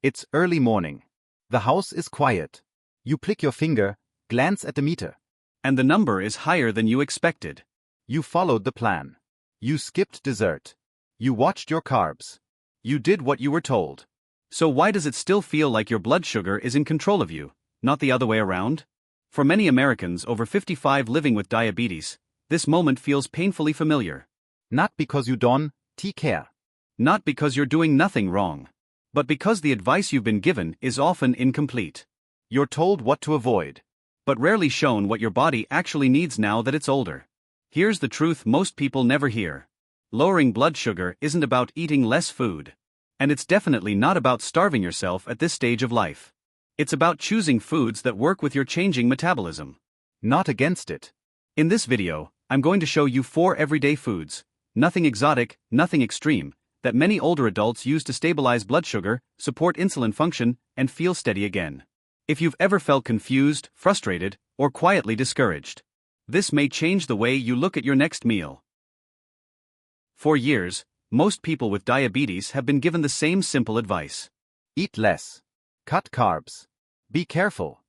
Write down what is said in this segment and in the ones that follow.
It's early morning. The house is quiet. You prick your finger, glance at the meter. And the number is higher than you expected. You followed the plan. You skipped dessert. You watched your carbs. You did what you were told. So why does it still feel like your blood sugar is in control of you, not the other way around? For many Americans over 55 living with diabetes, this moment feels painfully familiar. Not because you don't take care. Not because you're doing nothing wrong. But because the advice you've been given is often incomplete. You're told what to avoid, but rarely shown what your body actually needs now that it's older. Here's the truth most people never hear. Lowering blood sugar isn't about eating less food. And it's definitely not about starving yourself at this stage of life. It's about choosing foods that work with your changing metabolism. Not against it. In this video, I'm going to show you 4 everyday foods, nothing exotic, nothing extreme, that many older adults use to stabilize blood sugar, support insulin function, and feel steady again. If you've ever felt confused, frustrated, or quietly discouraged, this may change the way you look at your next meal. For years, most people with diabetes have been given the same simple advice. Eat less. Cut carbs. Be careful.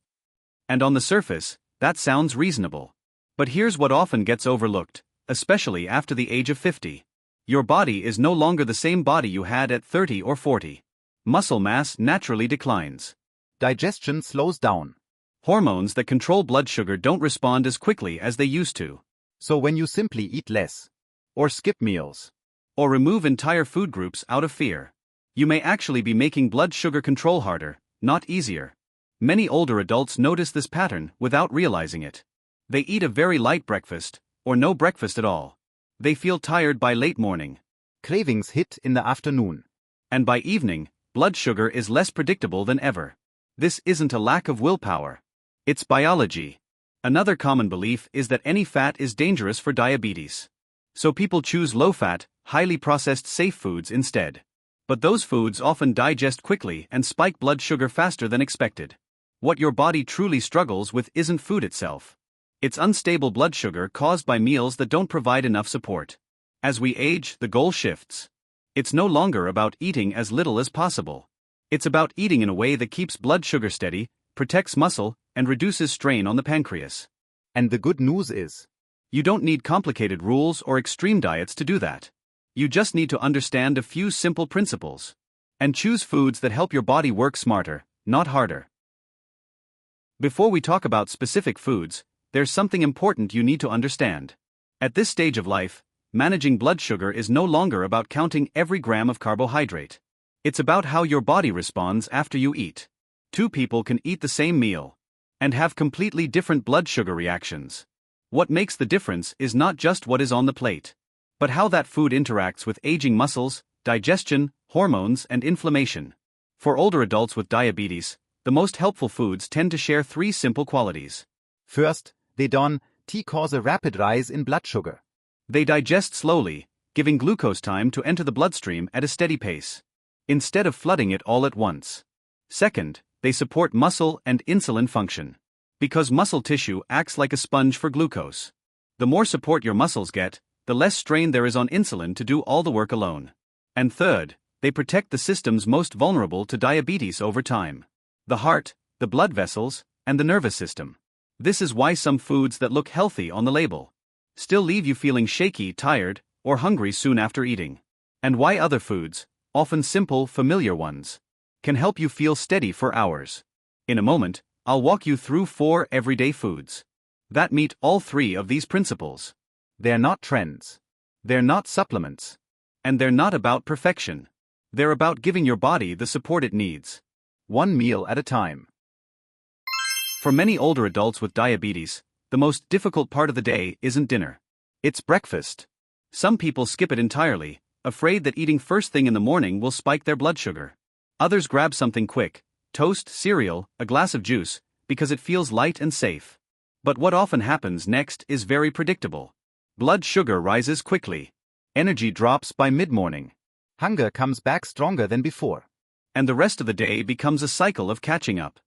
And on the surface, that sounds reasonable. But here's what often gets overlooked, especially after the age of 50. Your body is no longer the same body you had at 30 or 40. Muscle mass naturally declines. Digestion slows down. Hormones that control blood sugar don't respond as quickly as they used to. So when you simply eat less, or skip meals, or remove entire food groups out of fear, you may actually be making blood sugar control harder, not easier. Many older adults notice this pattern without realizing it. They eat a very light breakfast, or no breakfast at all. They feel tired by late morning. Cravings hit in the afternoon. And by evening, blood sugar is less predictable than ever. This isn't a lack of willpower. It's biology. Another common belief is that any fat is dangerous for diabetes. So people choose low-fat, highly processed safe foods instead. But those foods often digest quickly and spike blood sugar faster than expected. What your body truly struggles with isn't food itself. It's unstable blood sugar caused by meals that don't provide enough support. As we age, the goal shifts. It's no longer about eating as little as possible. It's about eating in a way that keeps blood sugar steady, protects muscle, and reduces strain on the pancreas. And the good news is, you don't need complicated rules or extreme diets to do that. You just need to understand a few simple principles. And choose foods that help your body work smarter, not harder. Before we talk about specific foods, there's something important you need to understand. At this stage of life, managing blood sugar is no longer about counting every gram of carbohydrate. It's about how your body responds after you eat. 2 people can eat the same meal and have completely different blood sugar reactions. What makes the difference is not just what is on the plate, but how that food interacts with aging muscles, digestion, hormones, and inflammation. For older adults with diabetes, the most helpful foods tend to share 3 simple qualities. First, they don't cause a rapid rise in blood sugar. They digest slowly, giving glucose time to enter the bloodstream at a steady pace, instead of flooding it all at once. Second, they support muscle and insulin function. Because muscle tissue acts like a sponge for glucose. The more support your muscles get, the less strain there is on insulin to do all the work alone. And third, they protect the systems most vulnerable to diabetes over time. The heart, the blood vessels, and the nervous system. This is why some foods that look healthy on the label still leave you feeling shaky, tired, or hungry soon after eating. And why other foods, often simple, familiar ones, can help you feel steady for hours. In a moment, I'll walk you through 4 everyday foods that meet all 3 of these principles. They're not trends. They're not supplements. And they're not about perfection. They're about giving your body the support it needs. 1 meal at a time. For many older adults with diabetes, the most difficult part of the day isn't dinner. It's breakfast. Some people skip it entirely, afraid that eating first thing in the morning will spike their blood sugar. Others grab something quick, toast, cereal, a glass of juice, because it feels light and safe. But what often happens next is very predictable. Blood sugar rises quickly. Energy drops by mid-morning. Hunger comes back stronger than before. And the rest of the day becomes a cycle of catching up.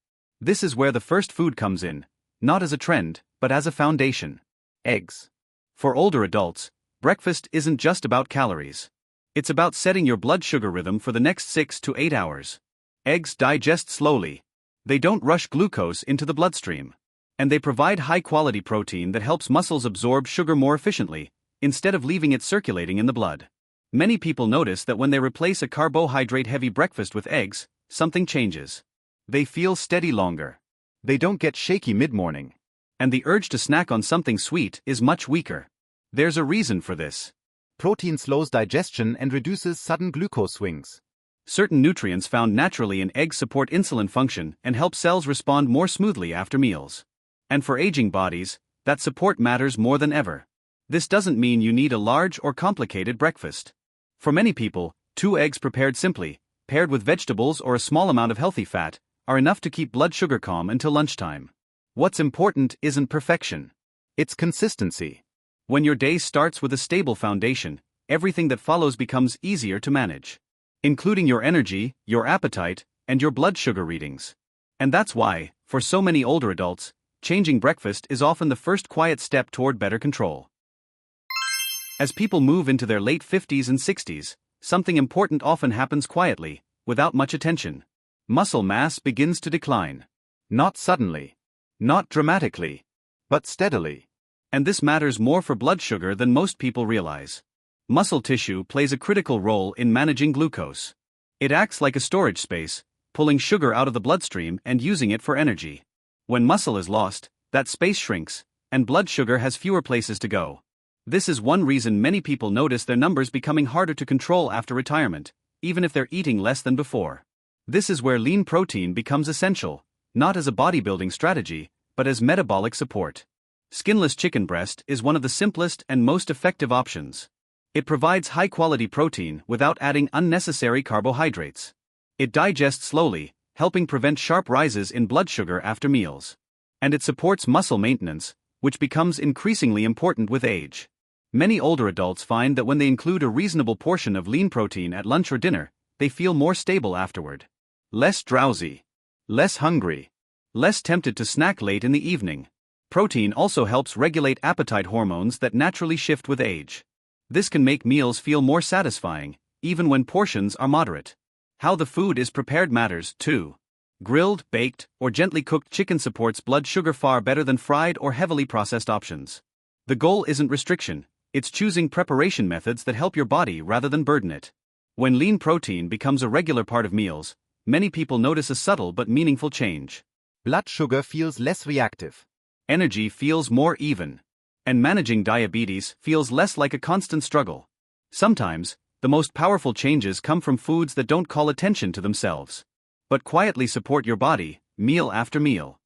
This is where the first food comes in, not as a trend, but as a foundation. Eggs. For older adults, breakfast isn't just about calories. It's about setting your blood sugar rhythm for the next 6 to 8 hours. Eggs digest slowly. They don't rush glucose into the bloodstream. And they provide high-quality protein that helps muscles absorb sugar more efficiently, instead of leaving it circulating in the blood. Many people notice that when they replace a carbohydrate-heavy breakfast with eggs, something changes. They feel steady longer. They don't get shaky mid-morning. And the urge to snack on something sweet is much weaker. There's a reason for this. Protein slows digestion and reduces sudden glucose swings. Certain nutrients found naturally in eggs support insulin function and help cells respond more smoothly after meals. And for aging bodies, that support matters more than ever. This doesn't mean you need a large or complicated breakfast. For many people, 2 eggs prepared simply, paired with vegetables or a small amount of healthy fat, are enough to keep blood sugar calm until lunchtime. What's important isn't perfection. It's consistency. When your day starts with a stable foundation, everything that follows becomes easier to manage, including your energy, your appetite, and your blood sugar readings. And that's why, for so many older adults, changing breakfast is often the first quiet step toward better control. As people move into their late 50s and 60s, something important often happens quietly, without much attention. Muscle mass begins to decline. Not suddenly. Not dramatically. But steadily. And this matters more for blood sugar than most people realize. Muscle tissue plays a critical role in managing glucose. It acts like a storage space, pulling sugar out of the bloodstream and using it for energy. When muscle is lost, that space shrinks, and blood sugar has fewer places to go. This is one reason many people notice their numbers becoming harder to control after retirement, even if they're eating less than before. This is where lean protein becomes essential, not as a bodybuilding strategy, but as metabolic support. Skinless chicken breast is one of the simplest and most effective options. It provides high-quality protein without adding unnecessary carbohydrates. It digests slowly, helping prevent sharp rises in blood sugar after meals. And it supports muscle maintenance, which becomes increasingly important with age. Many older adults find that when they include a reasonable portion of lean protein at lunch or dinner, they feel more stable afterward. Less drowsy. Less hungry. Less tempted to snack late in the evening. Protein also helps regulate appetite hormones that naturally shift with age. This can make meals feel more satisfying, even when portions are moderate. How the food is prepared matters, too. Grilled, baked, or gently cooked chicken supports blood sugar far better than fried or heavily processed options. The goal isn't restriction, it's choosing preparation methods that help your body rather than burden it. When lean protein becomes a regular part of meals, many people notice a subtle but meaningful change. Blood sugar feels less reactive. Energy feels more even. And managing diabetes feels less like a constant struggle. Sometimes, the most powerful changes come from foods that don't call attention to themselves, but quietly support your body, meal after meal.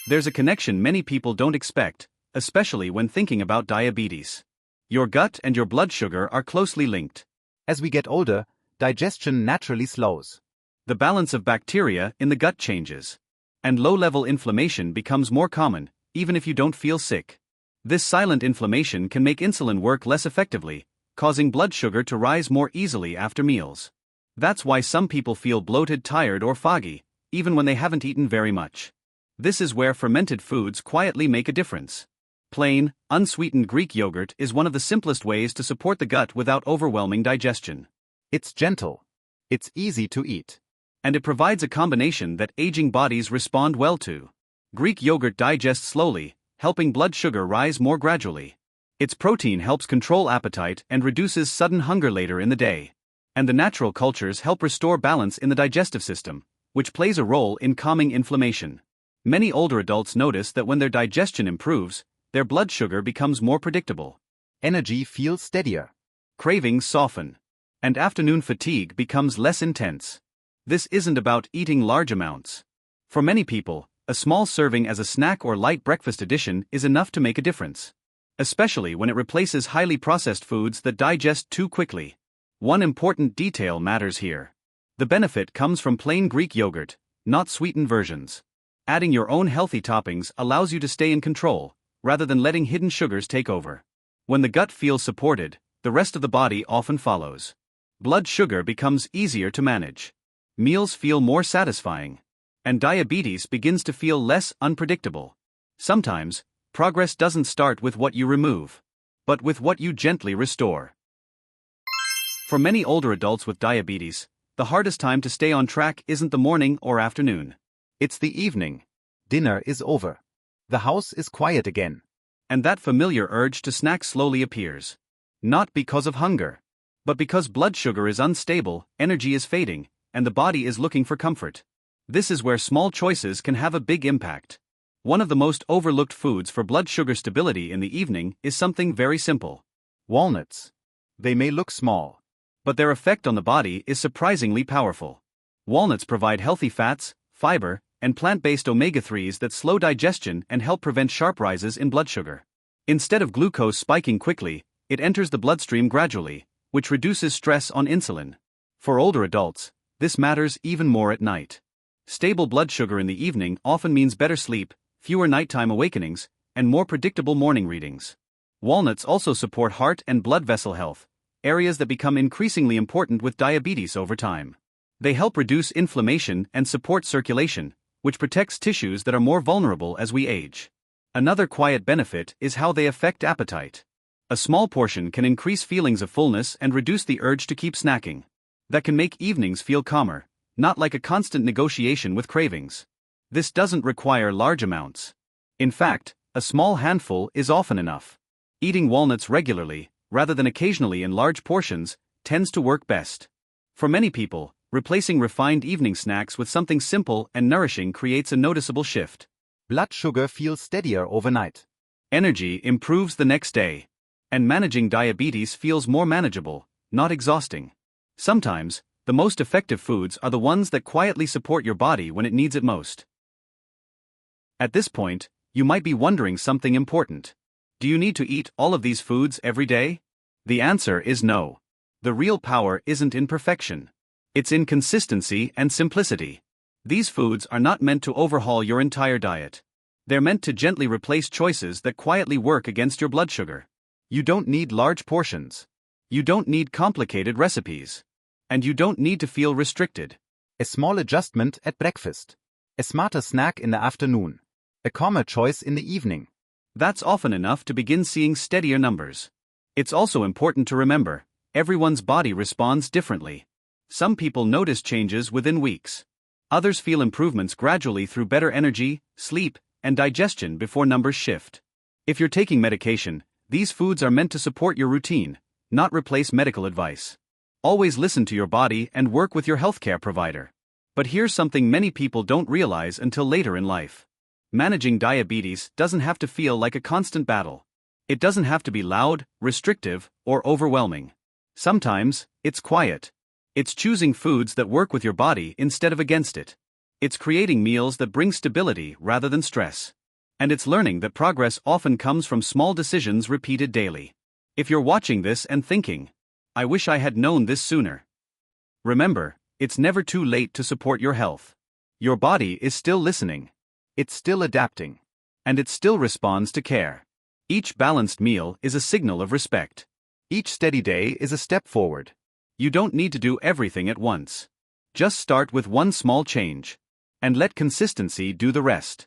There's a connection many people don't expect, especially when thinking about diabetes. Your gut and your blood sugar are closely linked. As we get older, digestion naturally slows. The balance of bacteria in the gut changes. And low-level inflammation becomes more common, even if you don't feel sick. This silent inflammation can make insulin work less effectively, causing blood sugar to rise more easily after meals. That's why some people feel bloated, tired, or foggy, even when they haven't eaten very much. This is where fermented foods quietly make a difference. Plain, unsweetened Greek yogurt is one of the simplest ways to support the gut without overwhelming digestion. It's gentle. It's easy to eat. And it provides a combination that aging bodies respond well to. Greek yogurt digests slowly, helping blood sugar rise more gradually. Its protein helps control appetite and reduces sudden hunger later in the day. And the natural cultures help restore balance in the digestive system, which plays a role in calming inflammation. Many older adults notice that when their digestion improves, their blood sugar becomes more predictable. Energy feels steadier. Cravings soften. And afternoon fatigue becomes less intense. This isn't about eating large amounts. For many people, a small serving as a snack or light breakfast addition is enough to make a difference. Especially when it replaces highly processed foods that digest too quickly. One important detail matters here. The benefit comes from plain Greek yogurt, not sweetened versions. Adding your own healthy toppings allows you to stay in control, rather than letting hidden sugars take over. When the gut feels supported, the rest of the body often follows. Blood sugar becomes easier to manage. Meals feel more satisfying. And diabetes begins to feel less unpredictable. Sometimes, progress doesn't start with what you remove, but with what you gently restore. For many older adults with diabetes, the hardest time to stay on track isn't the morning or afternoon. It's the evening. Dinner is over. The house is quiet again. And that familiar urge to snack slowly appears. Not because of hunger, but because blood sugar is unstable, energy is fading, and the body is looking for comfort. This is where small choices can have a big impact. One of the most overlooked foods for blood sugar stability in the evening is something very simple. Walnuts. They may look small, but their effect on the body is surprisingly powerful. Walnuts provide healthy fats, fiber, and plant-based omega-3s that slow digestion and help prevent sharp rises in blood sugar. Instead of glucose spiking quickly, it enters the bloodstream gradually, which reduces stress on insulin. For older adults, this matters even more at night. Stable blood sugar in the evening often means better sleep, fewer nighttime awakenings, and more predictable morning readings. Walnuts also support heart and blood vessel health, areas that become increasingly important with diabetes over time. They help reduce inflammation and support circulation, which protects tissues that are more vulnerable as we age. Another quiet benefit is how they affect appetite. A small portion can increase feelings of fullness and reduce the urge to keep snacking. That can make evenings feel calmer, not like a constant negotiation with cravings. This doesn't require large amounts. In fact, a small handful is often enough. Eating walnuts regularly, rather than occasionally in large portions, tends to work best. For many people, replacing refined evening snacks with something simple and nourishing creates a noticeable shift. Blood sugar feels steadier overnight. Energy improves the next day. And managing diabetes feels more manageable, not exhausting. Sometimes, the most effective foods are the ones that quietly support your body when it needs it most. At this point, you might be wondering something important. Do you need to eat all of these foods every day? The answer is no. The real power isn't in perfection. It's in consistency and simplicity. These foods are not meant to overhaul your entire diet. They're meant to gently replace choices that quietly work against your blood sugar. You don't need large portions. You don't need complicated recipes. And you don't need to feel restricted. A small adjustment at breakfast. A smarter snack in the afternoon. A calmer choice in the evening. That's often enough to begin seeing steadier numbers. It's also important to remember, everyone's body responds differently. Some people notice changes within weeks. Others feel improvements gradually through better energy, sleep, and digestion before numbers shift. If you're taking medication, these foods are meant to support your routine, not replace medical advice. Always listen to your body and work with your healthcare provider. But here's something many people don't realize until later in life. Managing diabetes doesn't have to feel like a constant battle. It doesn't have to be loud, restrictive, or overwhelming. Sometimes, it's quiet. It's choosing foods that work with your body instead of against it. It's creating meals that bring stability rather than stress. And it's learning that progress often comes from small decisions repeated daily. If you're watching this and thinking, I wish I had known this sooner. Remember, it's never too late to support your health. Your body is still listening. It's still adapting. And it still responds to care. Each balanced meal is a signal of respect. Each steady day is a step forward. You don't need to do everything at once. Just start with one small change. And let consistency do the rest.